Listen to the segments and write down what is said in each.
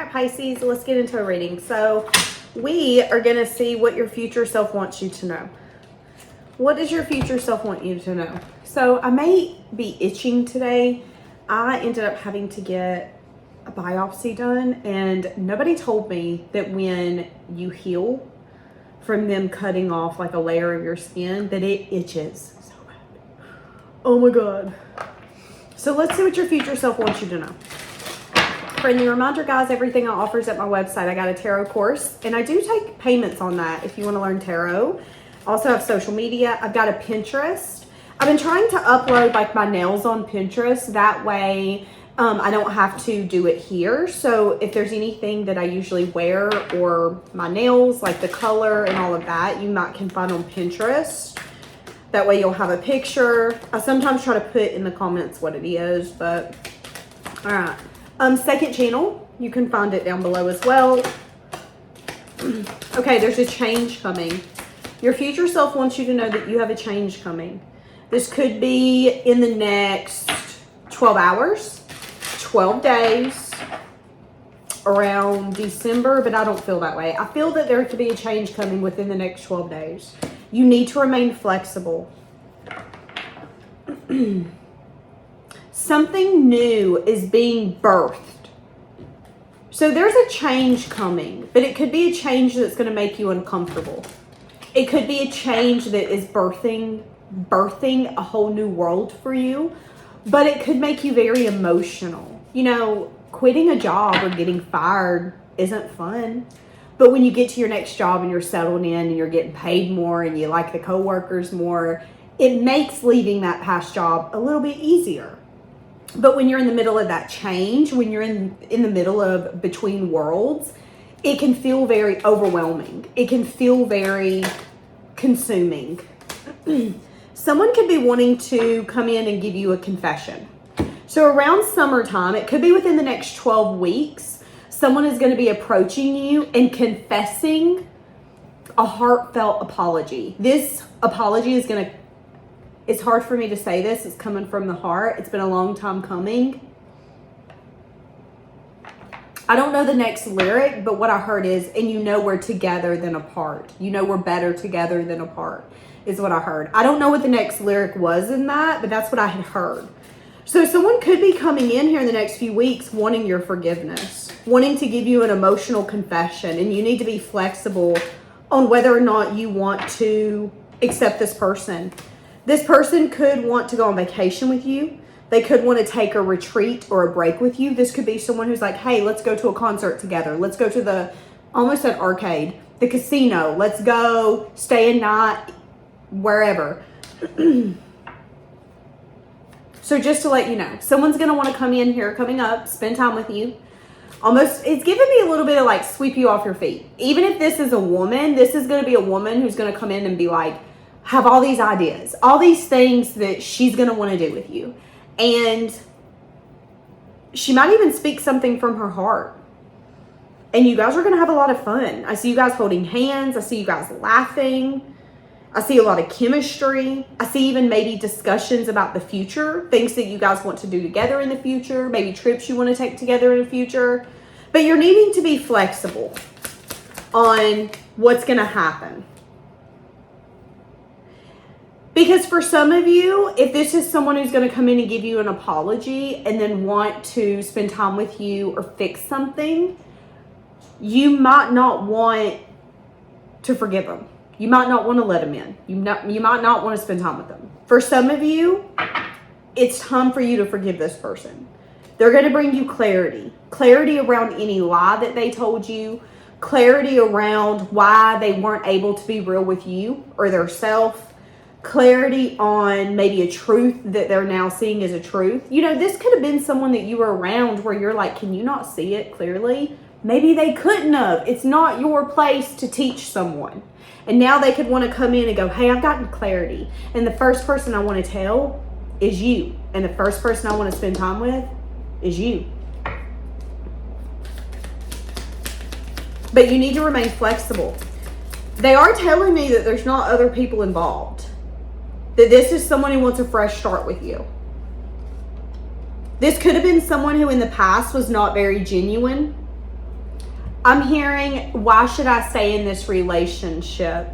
right, Pisces, let's get into a reading. So we are going to see what your future self wants you to know. What does your future self want you to know? So I may be itching today. I ended up having to get a biopsy done, and nobody told me that when you heal from them cutting off like a layer of your skin, that it itches so bad. Oh my God. So let's see what your future self wants you to know. Friendly reminder, guys, everything I offer is at my website. I got a tarot course, and I do take payments on that if you want to learn tarot. Also have social media. I've got a Pinterest. I've been trying to upload like my nails on Pinterest. That way I don't have to do it here. So if there's anything that I usually wear or my nails, like the color and all of that, you might can find on Pinterest. That way you'll have a picture. I sometimes try to put in the comments what it is, but all right. Second channel, you can find it down below as well. Okay, there's a change coming. Your future self wants you to know that you have a change coming. This could be in the next 12 hours, 12 days, around December, but I don't feel that way. I feel that there could be a change coming within the next 12 days. You need to remain flexible. Something new is being birthed. So there's a change coming, but it could be a change that's going to make you uncomfortable. It could be a change that is birthing a whole new world for you, but it could make you very emotional. You know, quitting a job or getting fired isn't fun. But when you get to your next job and you're settled in and you're getting paid more and you like the coworkers more, it makes leaving that past job a little bit easier. But when you're in the middle of that change, when you're in the middle of between worlds, it can feel very overwhelming. It can feel very consuming. Someone could be wanting to come in and give you a confession. So around summertime, it could be within the next 12 weeks, someone is going to be approaching you and confessing a heartfelt apology. This apology is going to, it's hard for me to say this, it's coming from the heart. It's been a long time coming. I don't know the next lyric, but what I heard is, and you know we're together than apart. You know we're better together than apart, is what I heard. I don't know what the next lyric was in that, but that's what I had heard. So someone could be coming in here in the next few weeks wanting your forgiveness, wanting to give you an emotional confession, and you need to be flexible on whether or not you want to accept this person. This person could want to go on vacation with you. They could want to take a retreat or a break with you. This could be someone who's like, hey, let's go to a concert together. Let's go to the, almost an arcade, the casino. Let's go stay a night wherever. So just to let you know, someone's going to want to come in here, coming up, spend time with you. Almost, it's giving me a little bit of like sweep you off your feet. Even if this is a woman, this is going to be a woman who's going to come in and be like, have all these ideas, all these things that she's going to want to do with you. And she might even speak something from her heart. And you guys are going to have a lot of fun. I see you guys holding hands. I see you guys laughing. I see a lot of chemistry. I see even maybe discussions about the future, things that you guys want to do together in the future, maybe trips you want to take together in the future. But you're needing to be flexible on what's going to happen. Because for some of you, if this is someone who's going to come in and give you an apology and then want to spend time with you or fix something, you might not want to forgive them. You might not want to let them in. You might not want to spend time with them. For some of you, it's time for you to forgive this person. They're going to bring you clarity. Clarity around any lie that they told you. Clarity around why they weren't able to be real with you or their self. Clarity on maybe a truth that they're now seeing as a truth. You know, this could have been someone that you were around where you're like, can you not see it clearly? Maybe they couldn't have. It's not your place to teach someone. And now they could want to come in and go, hey, I've gotten clarity. And the first person I want to tell is you. And the first person I want to spend time with is you. But you need to remain flexible. They are telling me that there's not other people involved. That this is someone who wants a fresh start with you. This could have been someone who in the past was not very genuine. I'm hearing, why should I stay in this relationship?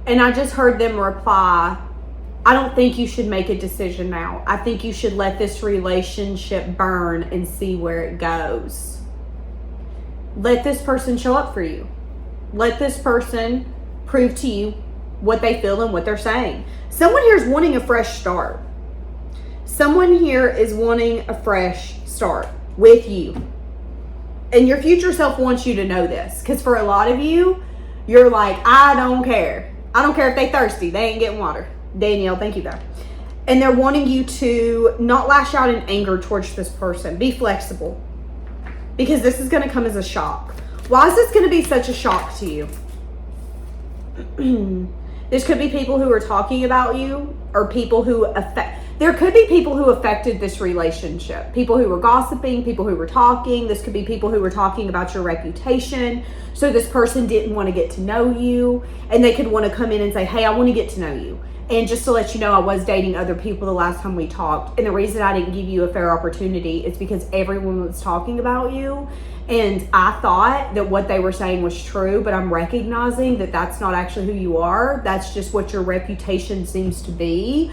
And I just heard them reply, I don't think you should make a decision now. I think you should let this relationship burn and see where it goes. Let this person show up for you. Let this person prove to you what they feel and what they're saying. Someone here is wanting a fresh start. Someone here is wanting a fresh start with you. And your future self wants you to know this. Because for a lot of you, you're like, I don't care. I don't care if they thirsty. They ain't getting water. Danielle, thank you though. And they're wanting you to not lash out in anger towards this person. Be flexible. Because this is going to come as a shock. Why is this going to be such a shock to you? This could be people who are talking about you, or people who there could be people who affected this relationship. People who were gossiping, people who were talking. This could be people who were talking about your reputation. So this person didn't want to get to know you, and they could want to come in and say, hey, I want to get to know you. And just to let you know, I was dating other people the last time we talked. And the reason I didn't give you a fair opportunity is because everyone was talking about you. And I thought that what they were saying was true, but I'm recognizing that that's not actually who you are. That's just what your reputation seems to be.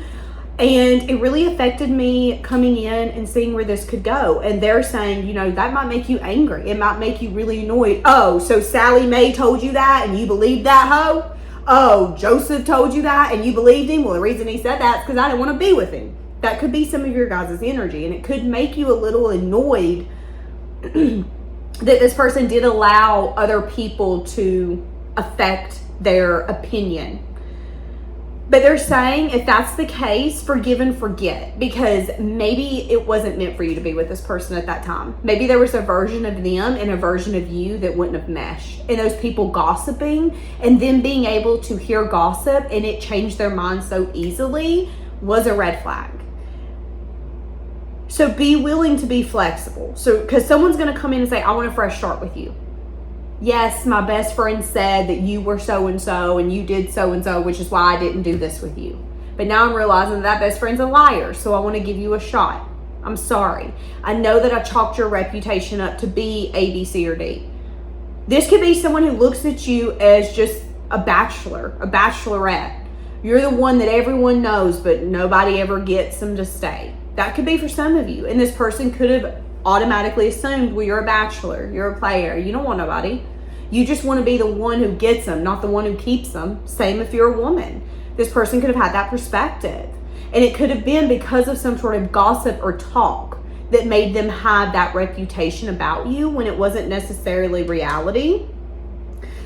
And it really affected me coming in and seeing where this could go. And they're saying, you know, that might make you angry. It might make you really annoyed. Oh, so Sally Mae told you that and you believed that hoe? Oh, Joseph told you that and you believed him? Well, the reason he said that is because I didn't want to be with him. That could be some of your guys' energy. And it could make you a little annoyed that this person did allow other people to affect their opinion. But they're saying, if that's the case, forgive and forget, because maybe it wasn't meant for you to be with this person at that time. Maybe there was a version of them and a version of you that wouldn't have meshed. And those people gossiping and them being able to hear gossip and it changed their mind so easily was a red flag. So be willing to be flexible. So, because someone's going to come in and say, I want a fresh start with you. Yes, my best friend said that you were so-and-so and you did so-and-so, which is why I didn't do this with you. But now I'm realizing that best friend's a liar, so I want to give you a shot. I'm sorry. I know that I chalked your reputation up to be A, B, C, or D. This could be someone who looks at you as just a bachelor, a bachelorette. You're the one that everyone knows, but nobody ever gets them to stay. That could be for some of you. And this person could have automatically assumed, well, you're a bachelor, you're a player, you don't want nobody. You just want to be the one who gets them, not the one who keeps them. Same if you're a woman. This person could have had that perspective. And it could have been because of some sort of gossip or talk that made them have that reputation about you when it wasn't necessarily reality.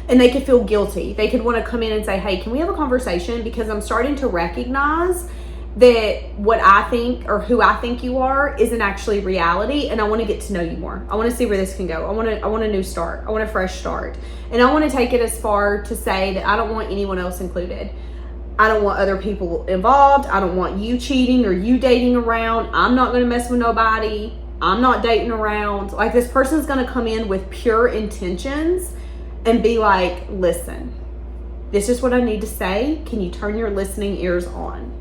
And they could feel guilty. They could want to come in and say, hey, can we have a conversation? Because I'm starting to recognize that what I think or who I think you are isn't actually reality, and I want to get to know you more. I want to see where this can go. I want a new start. I want a fresh start. And I want to take it as far to say that I don't want anyone else included. I don't want other people involved. I don't want you cheating or you dating around. I'm not going to mess with nobody. I'm not dating around. Like, this person's going to come in with pure intentions and be like, listen, this is what I need to say. Can you turn your listening ears on?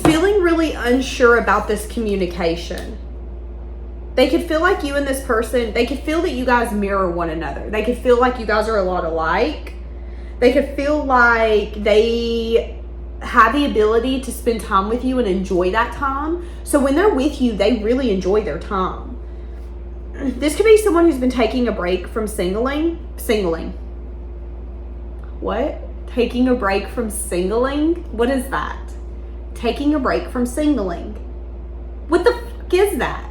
Feeling really unsure about this communication. They could feel like you and this person, they could feel that you guys mirror one another. They could feel like you guys are a lot alike. They could feel like they have the ability to spend time with you and enjoy that time. So when they're with you, they really enjoy their time. This could be someone who's been taking a break from singling. What? Taking a break from singling? What is that? Taking a break from singling. What the fuck is that?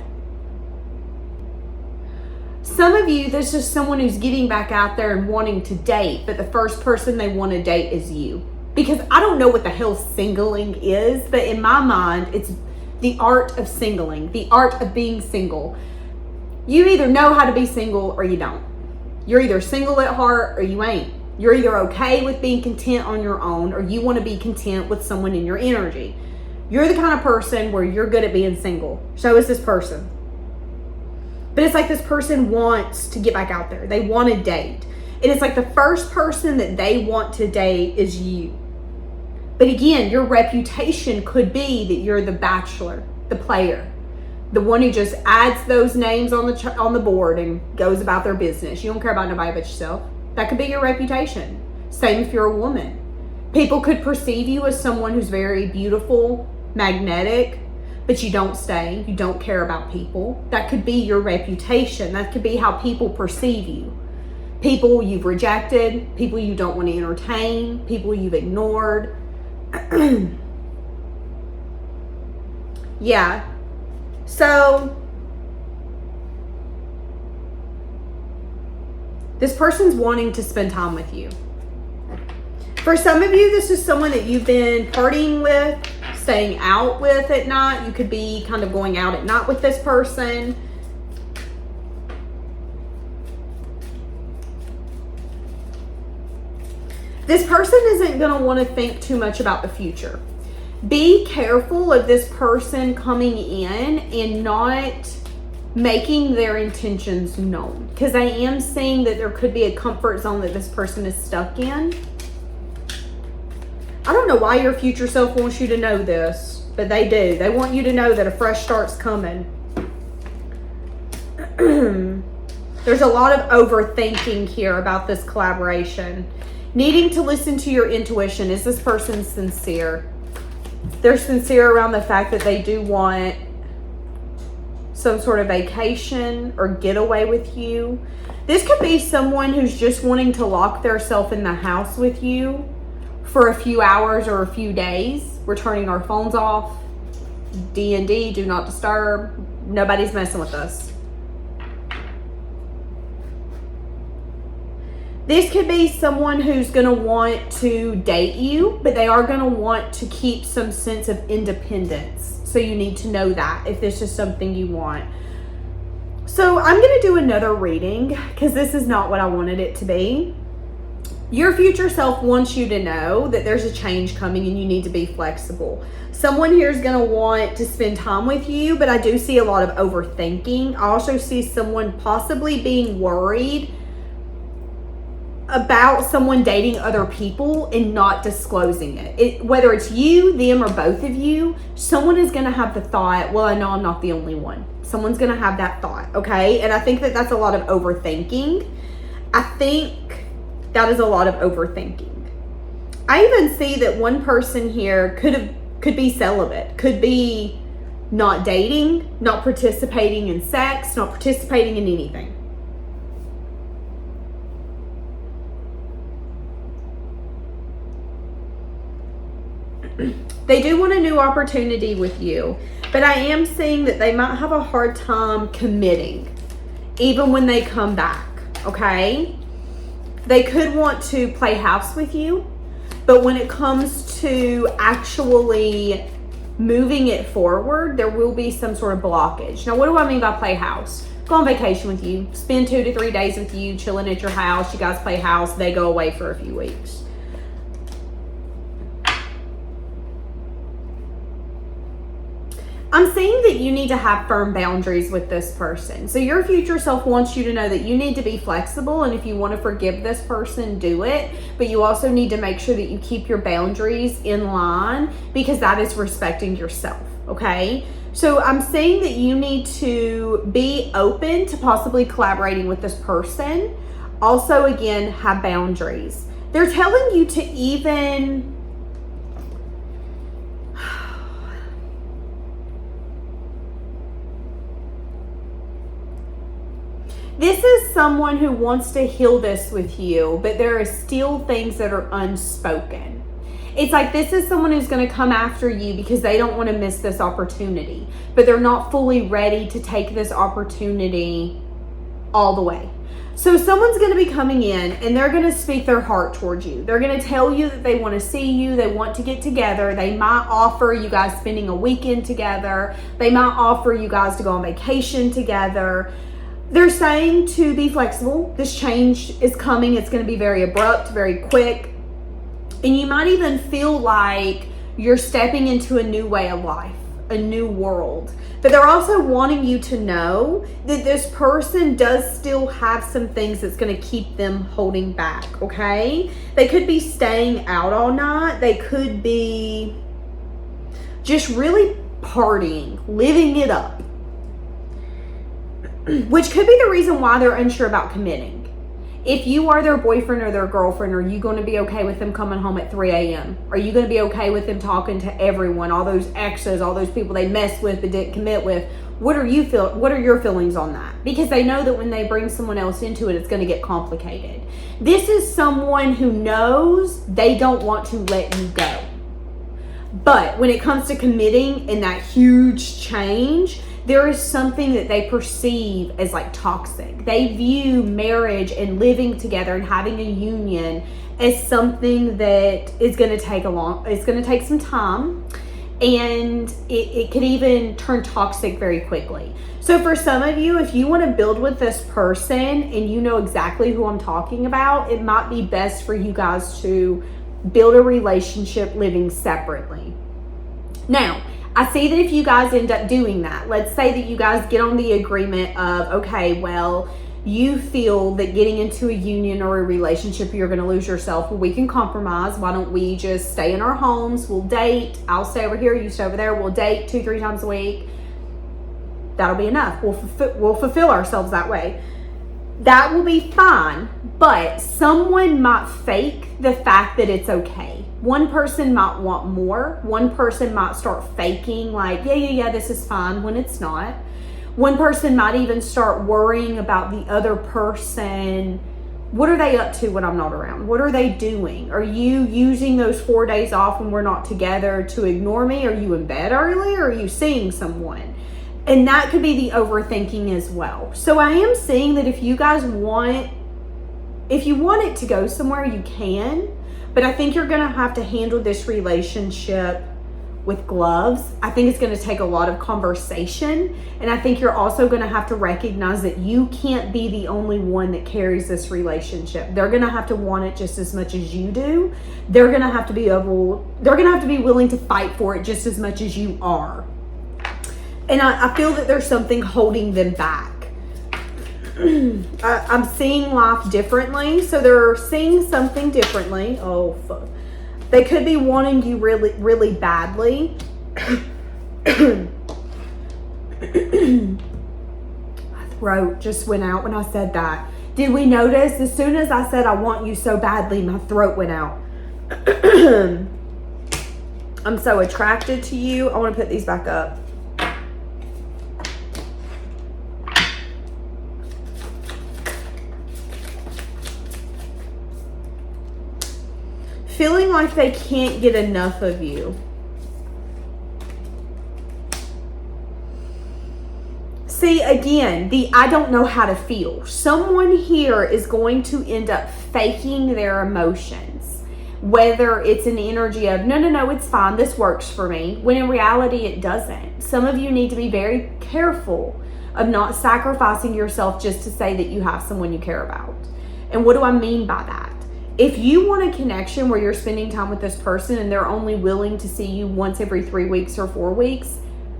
Some of you, there's just someone who's getting back out there and wanting to date, but the first person they want to date is you. Because I don't know what the hell singling is, but in my mind, it's the art of singling, the art of being single. You either know how to be single or you don't. You're either single at heart or you ain't. You're either okay with being content on your own or you want to be content with someone in your energy. You're the kind of person where you're good at being single. So is this person. But it's like this person wants to get back out there. They want to date. And it's like the first person that they want to date is you. But again, your reputation could be that you're the bachelor, the player, the one who just adds those names on the board and goes about their business. You don't care about nobody but yourself. That could be your reputation. Same if you're a woman. People could perceive you as someone who's very beautiful, magnetic, but you don't stay. You don't care about people. That could be your reputation. That could be how people perceive you. People you've rejected, people you don't want to entertain, people you've ignored. Yeah. So this person's wanting to spend time with you. For some of you, this is someone that you've been partying with, staying out with at night. You could be kind of going out at night with this person. This person isn't going to want to think too much about the future. Be careful of this person coming in and not making their intentions known. Because I am seeing that there could be a comfort zone that this person is stuck in. I don't know why your future self wants you to know this, but they do. They want you to know that a fresh start's coming. There's a lot of overthinking here about this collaboration. Needing to listen to your intuition. Is this person sincere? They're sincere around the fact that they do want some sort of vacation or getaway with you. This could be someone who's just wanting to lock themselves in the house with you for a few hours or a few days. We're turning our phones off. D&D, do not disturb. Nobody's messing with us. This could be someone who's going to want to date you, but they are going to want to keep some sense of independence. So you need to know that if this is something you want. So I'm going to do another reading because this is not what I wanted it to be. Your future self wants you to know that there's a change coming and you need to be flexible. Someone here is going to want to spend time with you, but I do see a lot of overthinking. I also see someone possibly being worried about someone dating other people and not disclosing it. Whether it's you, them, or both of you, someone is going to have the thought, well, I know I'm not the only one. Someone's going to have that thought, okay? And I think that that's a lot of overthinking. I think that is a lot of overthinking. I even see that one person here could be celibate, could be not dating, not participating in sex, not participating in anything. They do want a new opportunity with you, but I am seeing that they might have a hard time committing, even when they come back, okay? They could want to play house with you, but when it comes to actually moving it forward, there will be some sort of blockage. Now, what do I mean by play house? Go on vacation with you, spend 2 to 3 days with you, chilling at your house. You guys play house, they go away for a few weeks. I'm seeing that you need to have firm boundaries with this person. So your future self wants you to know that you need to be flexible, and if you want to forgive this person, do it. But you also need to make sure that you keep your boundaries in line, because that is respecting yourself, okay? So I'm saying that you need to be open to possibly collaborating with this person. Also, again, have boundaries. They're telling you to even... This is someone who wants to heal this with you, but there are still things that are unspoken. It's like this is someone who's going to come after you because they don't want to miss this opportunity, but they're not fully ready to take this opportunity all the way. So someone's going to be coming in and they're going to speak their heart towards you. They're going to tell you that they want to see you. They want to get together. They might offer you guys spending a weekend together. They might offer you guys to go on vacation together. They're saying to be flexible. This change is coming. It's going to be very abrupt, very quick. And you might even feel like you're stepping into a new way of life. a new world. But they're also wanting you to know that this person does still have some things that's going to keep them holding back, okay? They could be staying out all night. They could be just really partying, living it up, which could be the reason why they're unsure about committing. If you are their boyfriend or their girlfriend, are you going to be okay with them coming home at 3 a.m.? Are you going to be okay with them talking to everyone, all those exes, all those people they messed with but didn't commit with? What are your feelings on that? Because they know that when they bring someone else into it, it's going to get complicated. This is someone who knows they don't want to let you go. But when it comes to committing and that huge change, there is something that they perceive as like toxic. They view marriage and living together and having a union as something that is going to take it's going to take some time, and it could even turn toxic very quickly. So for some of you, if you want to build with this person and you know exactly who I'm talking about, it might be best for you guys to build a relationship living separately. Now, I see that if you guys end up doing that, let's say that you guys get on the agreement of, okay, well, you feel that getting into a union or a relationship, you're going to lose yourself. Well, we can compromise. Why don't we just stay in our homes? We'll date. I'll stay over here. You stay over there. We'll date 2-3 times a week. That'll be enough. We'll fulfill ourselves that way. That will be fine, but someone might fake the fact that it's okay. One person might want more. One person might start faking like, yeah, this is fine, when it's not. One person might even start worrying about the other person. What are they up to when I'm not around? What are they doing? Are you using those 4 days off when we're not together to ignore me? Are you in bed early, or are you seeing someone? And that could be the overthinking as well. So I am saying that if you want it to go somewhere, you can. But I think you're going to have to handle this relationship with gloves. I think it's going to take a lot of conversation. And I think you're also going to have to recognize that you can't be the only one that carries this relationship. They're going to have to want it just as much as you do. They're going to have to be willing to fight for it just as much as you are. And I feel that there's something holding them back. I'm seeing life differently. So they're seeing something differently. Oh, fuck. They could be wanting you really, really badly. My throat just went out when I said that. Did we notice? As soon as I said I want you so badly, my throat went out. I'm so attracted to you. I want to put these back up. Feeling like they can't get enough of you. See, again, I don't know how to feel. Someone here is going to end up faking their emotions. Whether it's an energy of, no, it's fine, this works for me, when in reality it doesn't. Some of you need to be very careful of not sacrificing yourself just to say that you have someone you care about. And what do I mean by that? If you want a connection where you're spending time with this person and they're only willing to see you once every 3 weeks or 4 weeks,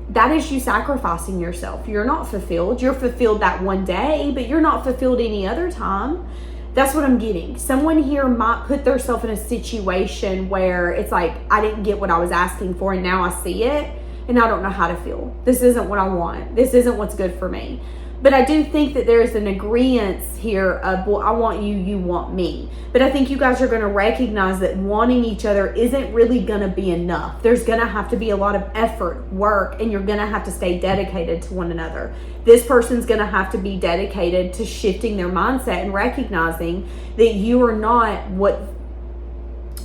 that is you sacrificing yourself. You're not fulfilled. You're fulfilled that one day, but you're not fulfilled any other time. That's what I'm getting. Someone here might put themselves in a situation where it's like, I didn't get what I was asking for and now I see it and I don't know how to feel. This isn't what I want. This isn't what's good for me. But I do think that there's an agreement here of, well, I want you, you want me. But I think you guys are going to recognize that wanting each other isn't really going to be enough. There's going to have to be a lot of effort, work, and you're going to have to stay dedicated to one another. This person's going to have to be dedicated to shifting their mindset and recognizing that you are not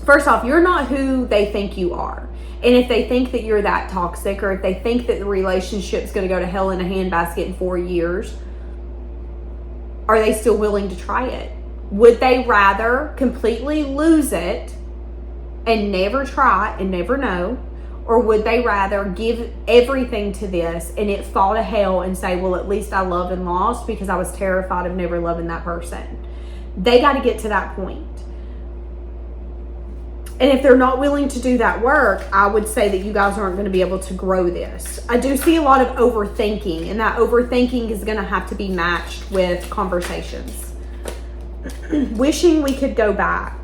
first off, you're not who they think you are. And if they think that you're that toxic, or if they think that the relationship's going to go to hell in a handbasket in 4 years, are they still willing to try it? Would they rather completely lose it and never try and never know? Or would they rather give everything to this and it fall to hell and say, well, at least I loved and lost because I was terrified of never loving that person? They got to get to that point. And if they're not willing to do that work, I would say that you guys aren't going to be able to grow this. I do see a lot of overthinking, and that overthinking is going to have to be matched with conversations. Wishing we could go back.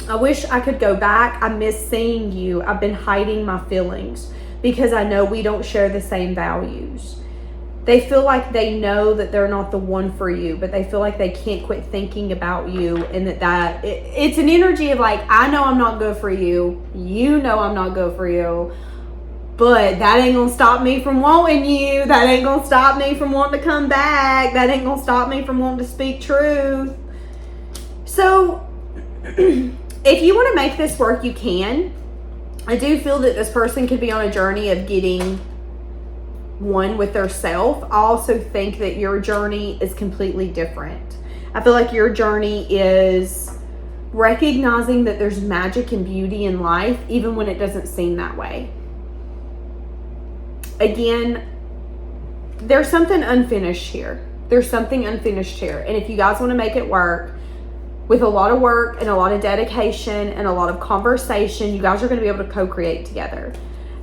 I wish I could go back. I miss seeing you. I've been hiding my feelings because I know we don't share the same values. They feel like they know that they're not the one for you, but they feel like they can't quit thinking about you, and it's an energy of like, I know I'm not good for you. You know I'm not good for you. But that ain't gonna stop me from wanting you. That ain't gonna stop me from wanting to come back. That ain't gonna stop me from wanting to speak truth. So, if you want to make this work, you can. I do feel that this person could be on a journey of getting one with their self. I also think that your journey is completely different. I feel like your journey is recognizing that there's magic and beauty in life, even when it doesn't seem that way. Again, there's something unfinished here. There's something unfinished here. And if you guys want to make it work, with a lot of work and a lot of dedication and a lot of conversation, you guys are going to be able to co-create together.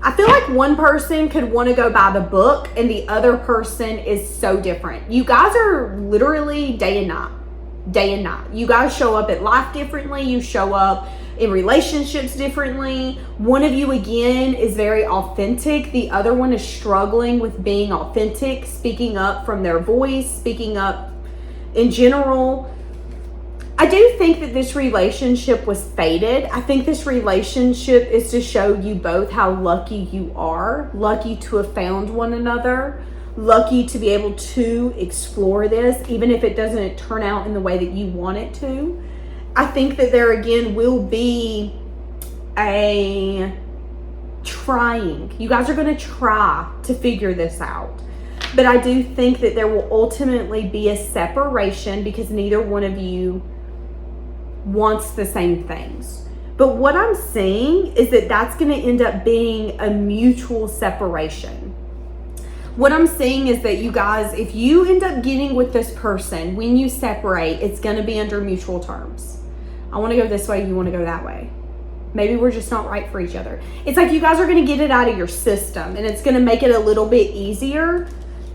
I feel like one person could want to go by the book and the other person is so different. You guys are literally day and night. Day and night. You guys show up at life differently. You show up in relationships differently. One of you, again, is very authentic. The other one is struggling with being authentic, speaking up from their voice, speaking up in general. I do think that this relationship was fated. I think this relationship is to show you both how lucky you are, lucky to have found one another, lucky to be able to explore this, even if it doesn't turn out in the way that you want it to. I think that there again will be a trying. You guys are going to try to figure this out. But I do think that there will ultimately be a separation because neither one of you wants the same things. But what I'm seeing is that that's going to end up being a mutual separation. What I'm seeing is that you guys, if you end up getting with this person, when you separate, it's going to be under mutual terms. I want to go this way, you want to go that way. Maybe we're just not right for each other. It's like you guys are going to get it out of your system, and it's going to make it a little bit easier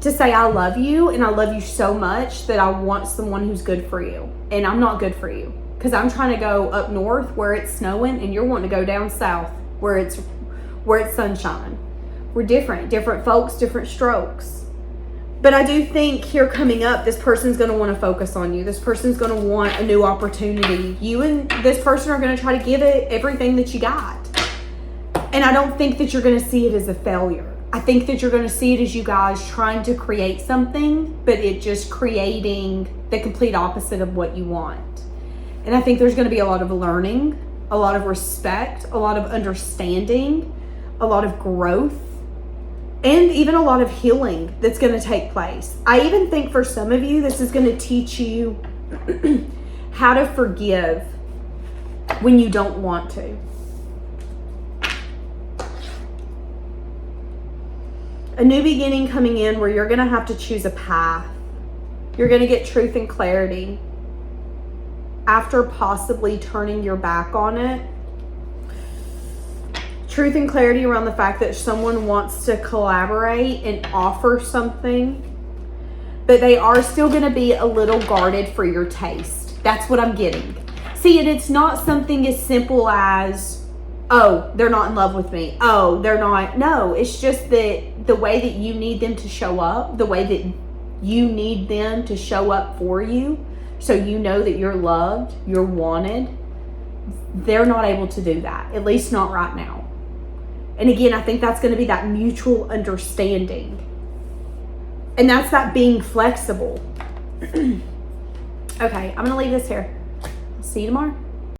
to say I love you, and I love you so much that I want someone who's good for you, and I'm not good for you. Because I'm trying to go up north where it's snowing and you're wanting to go down south where it's sunshine. We're different folks, different strokes. But I do think here coming up, this person's going to want to focus on you. This person's going to want a new opportunity. You and this person are going to try to give it everything that you got. And I don't think that you're going to see it as a failure. I think that you're going to see it as you guys trying to create something, but it just creating the complete opposite of what you want. And I think there's going to be a lot of learning, a lot of respect, a lot of understanding, a lot of growth, and even a lot of healing that's going to take place. I even think for some of you, this is going to teach you how to forgive when you don't want to. A new beginning coming in where you're going to have to choose a path. You're going to get truth and clarity after possibly turning your back on it. Truth and clarity around the fact that someone wants to collaborate and offer something, but they are still going to be a little guarded for your taste. That's what I'm getting. See, and it's not something as simple as, oh, they're not in love with me. Oh, they're not. No, it's just that the way that you need them to show up, the way that you need them to show up for you, so you know that you're loved, you're wanted. They're not able to do that, at least not right now. And again, I think that's going to be that mutual understanding. And that's that being flexible. Okay, I'm going to leave this here. I'll see you tomorrow.